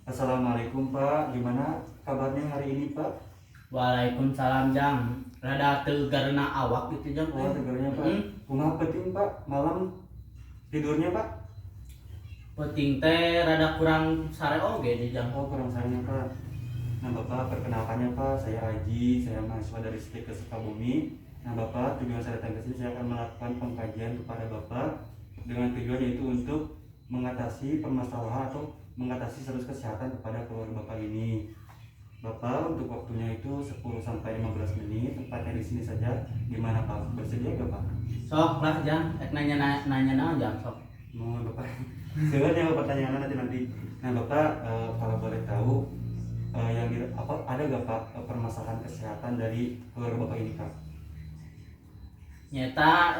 Assalamualaikum Pak, gimana kabarnya hari ini Pak? Waalaikumsalam Jang. Rada tegarna awak gitu Jang. Oh tegarnya Pak, kumaha penting Pak, malam tidurnya Pak? Penting teh rada kurang sare oge di Jang. Oh kurang sayangnya Pak. Nah Bapak perkenalkannya Pak, saya Aji, saya mahasiswa dari Stikes Sukabumi. Nah Bapak, tujuan saya datang ke sini saya akan melakukan pengkajian kepada Bapak dengan tujuan yaitu untuk mengatasi permasalahan atau mengatasi status kesehatan kepada keluarga Bapak ini. Bapak untuk waktunya itu 10 sampai 15 menit, tempatnya di sini saja. Gimana Pak? Bersedia gak Pak? Sok lah Jang, nanya naon Jang sok. Mohon Bapak. Sebenarnya pertanyaan nanti. Nah Bapak kalau boleh tahu ada gak Pak permasalahan kesehatan dari keluarga Bapak ini Pak? Nyata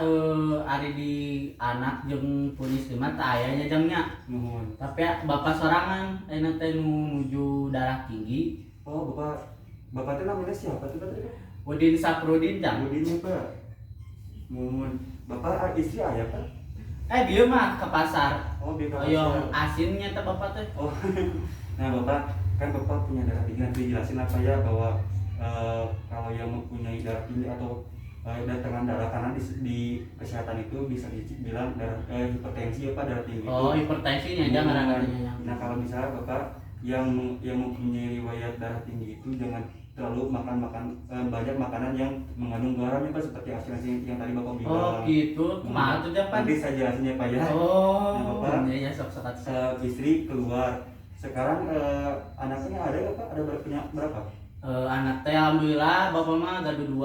ari di anak jeung punis mah teu aya nya Jang nya. Mohon. Tapi bapak sorangan ayeuna teh nuju darah tinggi. Oh Bapak itu namanya siapa tuh tadi Pak? Udin Saprudin Jang. Budinnya Pak. Mohon. Bapak istri ayah Pak? Dia mah ke pasar. Oh dia ke Oyong pasar. asin nyata bapak teh. Oh, nah Bapak kan Bapak punya darah tinggi, nanti jelasin apa ya bahwa kalau yang mempunyai darah tinggi atau tekanan darah karena di kesehatan itu bisa dibilang hipertensi ya Pak, darah tinggi. Oh, hipertensinya jangan adanya. Nah kalau misalnya Bapak yang mempunyai riwayat darah tinggi itu jangan terlalu makan banyak makanan yang mengandung garam ya Pak, seperti asin yang tadi Bapak bilang. Oh gitu, kumaha tuh Jang? Nanti saya jelasin ya Pak ya. Oh, Nah, Bapak, iya sok. istri keluar. Sekarang anaknya ada nggak Pak? Ada berapa? Anak teh alhamdulillah bapak mah gaduh 2.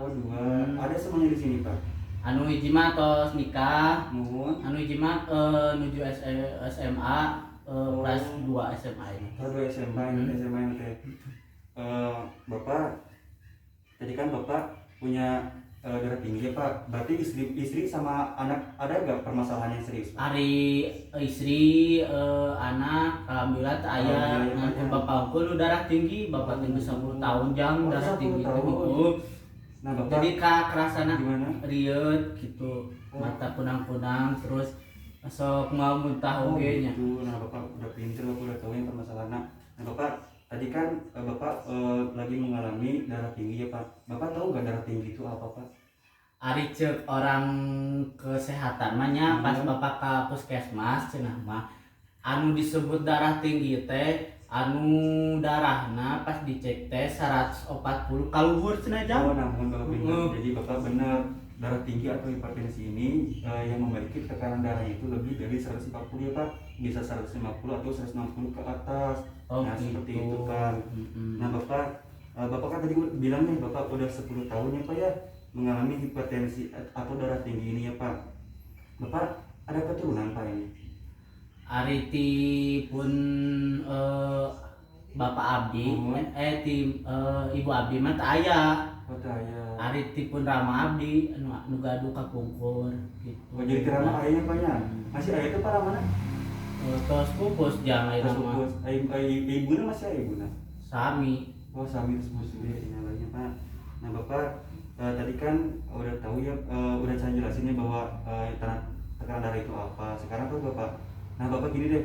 Oh 2. Ada semuanya di sini Pak. Anu hiji mah tos nikah, Mohon. anu hiji mah nuju SMA kelas 2 SMA ini. Kalau 2 SMA ini teh. Bapak tadi kan Bapak punya darah tinggi ya Pak. Berarti istri sama anak ada nggak permasalahan yang serius Pak? Ari istri anak alhamdulillah teu aya. Ngan bapak unggul darah tinggi, bapak teh 10 tahun Jang darah 10 tinggi tahun. teh. Nah Bapak Jadi kerasana gimana? riet gitu, mata punang-punang terus sok mau muntah oge nya. Gitu. Nah Bapak udah pinter, Bapak udah tahu yang permasalahan. Nah Bapak tadi kan Bapak lagi mengalami darah tinggi ya Pak. Bapak tahu nggak darah tinggi itu apa Pak? Ari cek orang kesehatan mah nya pas bapak ka puskesmas cenah mah anu disebut darah tinggi teh anu darahna pas dicek teh 140 kaluhur cenah Jang. Oh namun Bapak benar. Jadi Bapak benar, darah tinggi atau hipertensi ini yang memiliki tekanan darah itu lebih dari 140 ya Pak. Bisa 150 atau 160 ke atas. Oh, Nah gitu. seperti itu kan. Nah Bapak kan tadi bilang nih Bapak udah 10 tahun ya Pak ya mengalami hipertensi atau darah tinggi ini ya Pak. Bapak ada keturunan Pak ini? Ari ti pun bapak abdi ibu abdi mah teu aya. Oh ya. Ari ti pun rama abdi anu gaduh kapungkur gitu. Oh jadi kerama ayahnya banyak. Masih ayah itu para mana? Tos pupus Jang ayeuna mah. Ibunya masih ayah ibunya? Sami. Oh sami terus dia ini lainnya Pak. Nah Bapak tadi kan udah tahu ya, udah saya jelasin ya bahwa tekanan darah itu apa. Sekarang tuh Bapak, nah Bapak gini deh,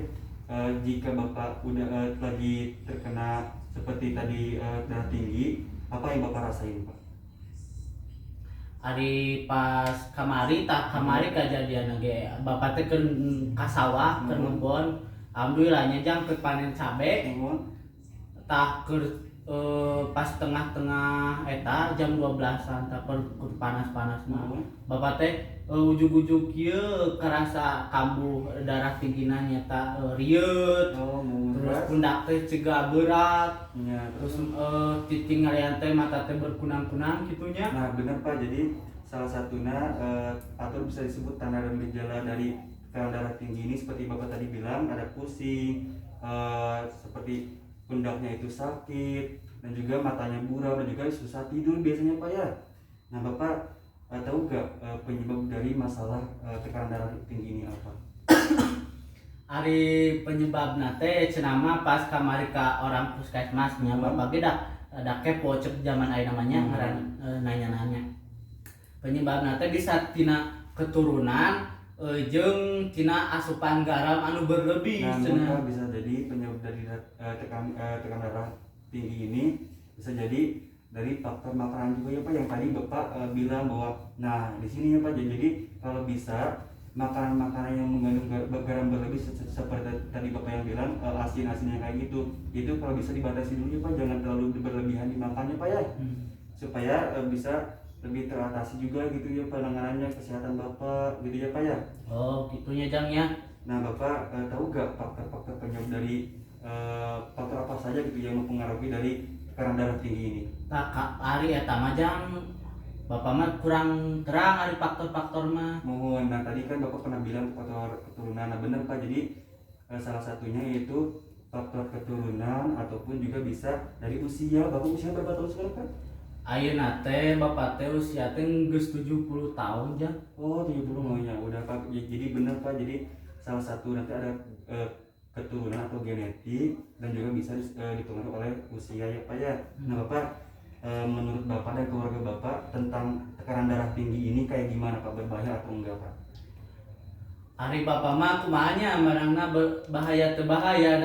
jika Bapak udah lagi terkena seperti tadi darah tinggi, apa yang Bapak rasain Pak? Ari pas kamari kejadian ge bapak teh keur ka sawah keur ngebon alhamdulillahnya Jang keur panen cabe tah keur pas tengah-tengah eta jam 12-an tah keur panas-panasna bapak teh ujug-ujug kieu karasa kambuh darah tinggina nyata rieuh terus pundak teh cegah berat ya, terus titing ngalian teh mata teh berkunang-kunang gitunya. Nah benar Pak, jadi salah satunya atau bisa disebut tanda dan gejala dari tekanan darah tinggi ini seperti Bapak tadi bilang ada pusing, seperti pundaknya itu sakit dan juga matanya buram dan juga susah tidur biasanya Pak ya. Nah Bapak tahu gak penyebab dari masalah tekanan darah tinggi ini apa? Ari penyebabna teh cenah mah pas kamari ka orang puskesmasnya bapak ge da kepo cek zaman aya namanya ngaran nanya-nanya. Penyebabna teh bisa tina keturunan jeung tina asupan garam anu berlebih Nah, cenah. bisa jadi penyebab dari tekan darah tinggi ini bisa jadi dari faktor makanan juga ya Pak, yang tadi Bapak bilang bahwa nah di sini ya Pak, jadi kalau bisa makanan-makanan yang mengandung garam berlebih seperti tadi Bapak yang bilang asin-asinnya kayak gitu, itu kalau bisa dibatasi dulu ya Pak, jangan terlalu berlebihan dimakannya Pak ya, supaya bisa lebih teratasi juga gitu ya penanganannya kesehatan Bapak gitu ya Pak ya. Oh gitunya Jang ya. Nah Bapak tahu gak faktor-faktor penyebab dari faktor apa saja gitu yang mempengaruhi dari tekanan darah tinggi ini? Tak hari eta mah Jang, Bapak mah kurang terang hari faktor-faktor mah. Mohon. Nah tadi kan Bapak pernah bilang faktor keturunan. Nah benar Pak, jadi salah satunya yaitu faktor keturunan ataupun juga bisa dari usia. Bapak usia berapa tahun sekarang Pak? Ayeuna teh Bapak teh usia teh geus 70 tahun Jang. Oh 70 ya udah Pak. Jadi benar Pak, jadi salah satu nanti ada keturunan atau genetik dan juga bisa dipengaruhi oleh usia ya Pak ya. Nah Bapak menurut Bapak dan keluarga Bapak tentang tekanan darah tinggi ini kayak gimana Pak, berbahaya atau enggak Pak? Hari Bapak mah kumanya marangna bahaya teu bahaya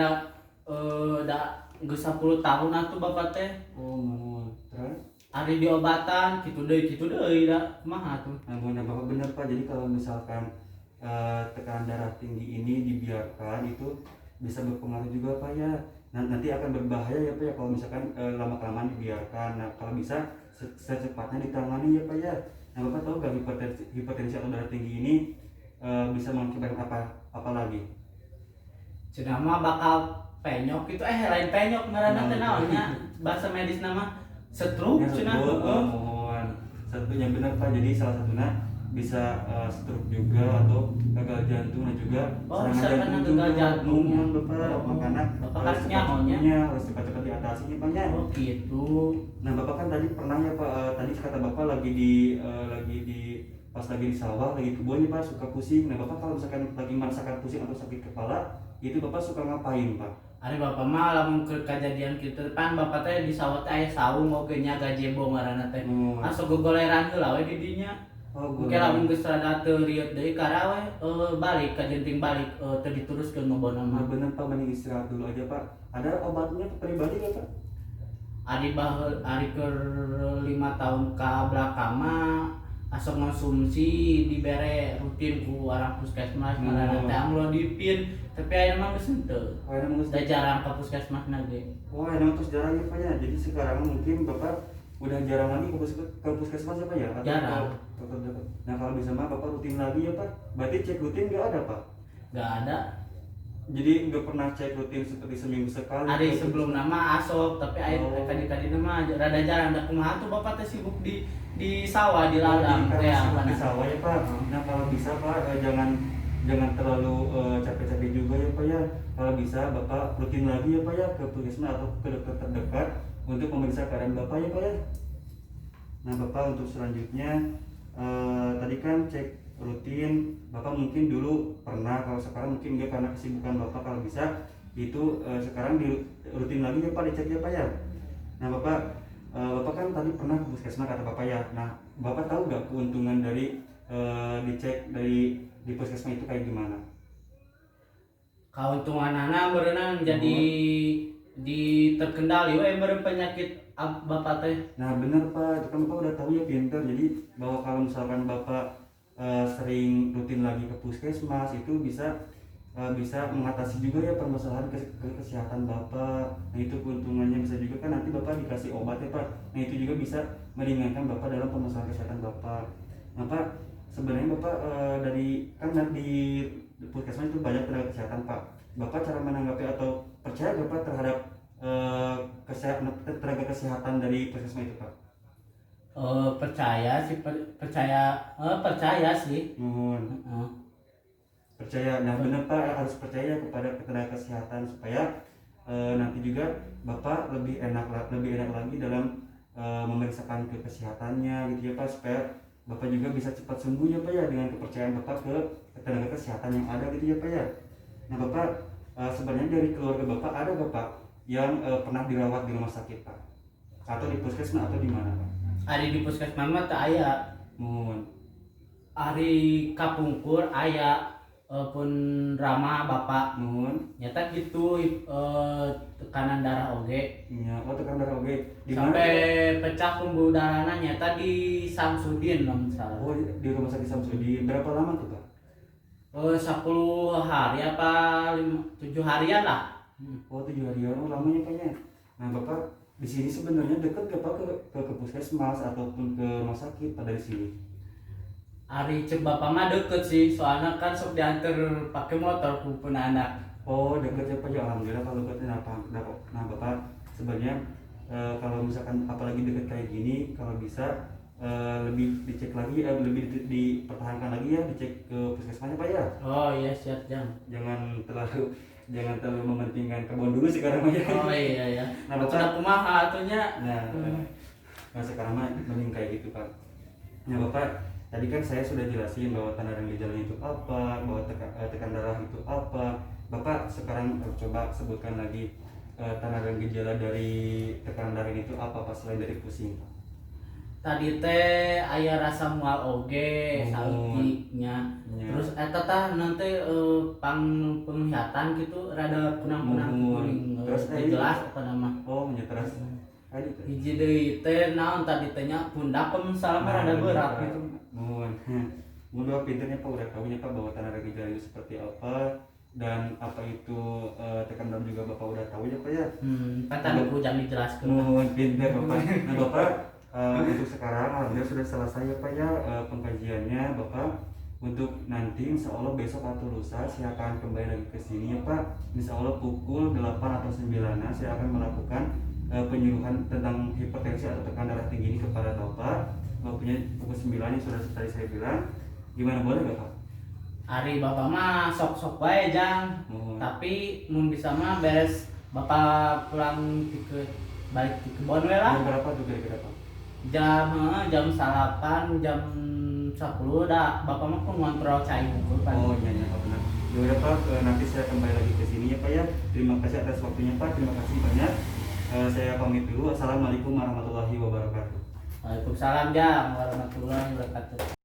da geus 10 tahun atuh Bapak teh. Oh mohon. Terus? Ari diobatan kitu deui da kumaha tuh. Nah Bapak benar Pak, jadi kalau misalkan tekanan darah tinggi ini dibiarkan itu bisa berpengaruh juga Pak ya. Nanti akan berbahaya ya Pak ya kalau misalkan lama-kelamaan dibiarkan. Nah kalau bisa secepatnya ditangani ya Pak ya. Nah Bapak tahu gak hipertensi atau darah tinggi ini bisa mengakibatkan apa lagi? Cenah mah bakal penyok itu lain penyok ngaranna teh naonnya bahasa medis nama stroke cenah. Mohon. Satunya benar Pak, jadi salah satunya bisa stroke juga atau gagal jantung dan juga serangan jantung juga. Bapak makanya harus nyahonya harus cepat-cepat diatasi nih Pak ya. Oh gitu. Nah Bapak kan tadi pernah ya Pak, tadi kata Bapak lagi di pas lagi di sawah lagi kebun nih Pak suka pusing. Nah Bapak kalau misalkan lagi merasakan pusing atau sakit kepala itu Bapak suka ngapain Pak? Ari Bapak mah lamun ke kejadian kitu depan Bapak teh di sawah teh saung oge nya gajebo ngaranna teh. Asa gogoleran heula we di dinya. Oke lamun geus rada teu rieuh deui kara we balik ka jenting balik teu dituruskeun ngobona mah. Bener Pak, mending istirahat dulu aja Pak. Ada obatnya pribadi gak Pak? Ari keur 5 tahun ka belakang mah asa konsumsi dibere rutin ku arang puskesmas ngaranna teh amlodipin, tapi ayeuna mah geus henteu. Da jarang ka puskesmasna ge. Oh, ayeuna terus jarang ya Pak ya. Jadi sekarang mungkin Bapak udah jarang lagi ke puskesmas ya Pak ya? Jarang. Nah kalau bisa mah Bapak rutin lagi ya Pak. Berarti cek rutin gak ada Pak? Gak ada. Jadi nggak pernah cek rutin seperti seminggu sekali? Ada sebelum nama asok, tapi kadi nama rada jarang. Da kumaha tuh Bapak teh sibuk di sawah di ladang teh di sawah ya Pak. Nah kalau bisa Pak jangan terlalu capek-capek juga ya Pak ya. Kalau bisa Bapak rutin lagi ya Pak ya ke puskesmas atau ke dokter terdekat untuk memeriksa keadaan Bapak ya Pak ya. Nah Bapak untuk selanjutnya tadi kan cek rutin, Bapak mungkin dulu pernah, kalau sekarang mungkin enggak karena kesibukan Bapak. Kalau bisa itu sekarang rutin lagi ya Pak, dicek ya Pak ya. Nah Bapak kan tadi pernah ke puskesmas kata Bapak ya. Nah Bapak tahu gak keuntungan dari dicek di puskesmas itu kayak gimana? Keuntungan anak berenang jadi terkendali beren penyakit Bapak teh. Nah benar Pak, itu kan Bapak udah tahu ya, pinter. Jadi bahwa kalau misalkan Bapak sering rutin lagi ke puskesmas itu bisa mengatasi juga ya permasalahan kesehatan Bapak. Nah itu keuntungannya, bisa juga kan nanti Bapak dikasih obat ya Pak. Nah itu juga bisa meringankan Bapak dalam permasalahan kesehatan Bapak. Nah Pak, sebenarnya Bapak dari kan di puskesmas itu banyak tenaga kesehatan Pak. Bapak cara menanggapi atau percaya Bapak terhadap tenaga kesehatan dari puskesmas itu Pak? Percaya sih. Percaya. Nah benar Pak, harus percaya kepada tenaga kesehatan supaya nanti juga Bapak lebih enak lagi dalam memeriksakan kesehatannya gitu ya Pak, supaya Bapak juga bisa cepat sembuh ya Pak ya, dengan kepercayaan Bapak ke tenaga kesehatan yang ada gitu ya Pak ya. Nah Bapak sebenarnya dari keluarga Bapak ada gak Pak yang pernah dirawat di rumah sakit Pak? Atau di puskesmas atau di mana Pak? Ada di puskesmas mah teu aya. Mohon. Ari kapungkur aya pun ramah bapak Nuhun. nyata gitu tekanan darah oge Nya, oh tekan darah oge. Di mana? sampai pecah pembuluh darahnya nyata di Samsudin lamun salah. Oh, di Rumah Sakit Samsudin. Berapa lama tuh, Pak? 10 hari apa 7 harian lah. Oh, 7 harian. Oh, lamanya kayaknya. Nah, Bapak di sini sebenarnya dekat gak Pak ke puskesmas ataupun ke rumah sakit pada di sini? Hari cek bapak mah deket sih, soalnya kan sok diantar pakai motor pun anak. Oh, dekat ya Pak. Ya, alhamdulillah kalau dekatnya nah Bapak sebenarnya kalau misalkan apalagi dekat kayak gini, kalau bisa lebih dicek lagi, lebih dipertahankan lagi ya, dicek ke puskesmasnya Pak ya. Oh iya siap jam. Jangan terlalu mementingkan kebun dulu sekarang mah ya. Oh iya ya. Nah, Aku Bapak, udah kumaha atunya. nah sekarang mah mending kayak gitu Pak. Nah Bapak, tadi kan saya sudah jelasin bahwa tanda dan gejala itu apa, bahwa tekan darah itu apa. Bapak sekarang coba sebutkan lagi tanda dan gejala dari tekanan darah itu apa Pak selain dari pusing Pak? Tadi teh aya rasa mual oge, Oh. saltiknya. Ya. Terus eta tah nanti penglihatan gitu rada kunang-kunang kuning. Terus jelas apa nama. Oh, ya terus. Tadi teh. Hiji deui teh naon tadi teh nya pundak misalnya rada berat gitu. Mohon. Mohon Bapak pinternya Pak udah tahunya Pak bahwa tanda dan gejala itu seperti apa dan apa itu tekan darah juga Bapak udah tahu ya Pak ya. Kan tadi aku jangan dijelaskan. Mohon pinter Bapak. Nah Bapak untuk sekarang alhamdulillah sudah selesai ya Pak ya pengkajiannya Bapak. Untuk nanti insya Allah besok atau lusa saya akan kembali lagi ke sini ya Pak. Insya Allah pukul 8 atau 9 saya akan melakukan penyuluhan tentang hipertensi atau tekanan darah tinggi ini kepada Bapak. Waktunya pukul 9 yang sudah tadi saya bilang. Gimana boleh gak Pak? Hari bapak mah sok-sok bae jang. Mohon. Tapi mun bisa mah beres bapak pulang balik ke kebon we lah. Jam berapa tuh kira-kira Pak? Jam 8 jam 10 dah bapak mah pun ngontrol cai ukur kan. Oh iya Pak benar. Ya udah Pak, nanti saya kembali lagi ke sini ya Pak ya. Terima kasih atas waktunya Pak. Terima kasih banyak. Saya pamit dulu. Assalamualaikum warahmatullahi wabarakatuh. Waalaikumsalam jang warahmatullahi wabarakatuh.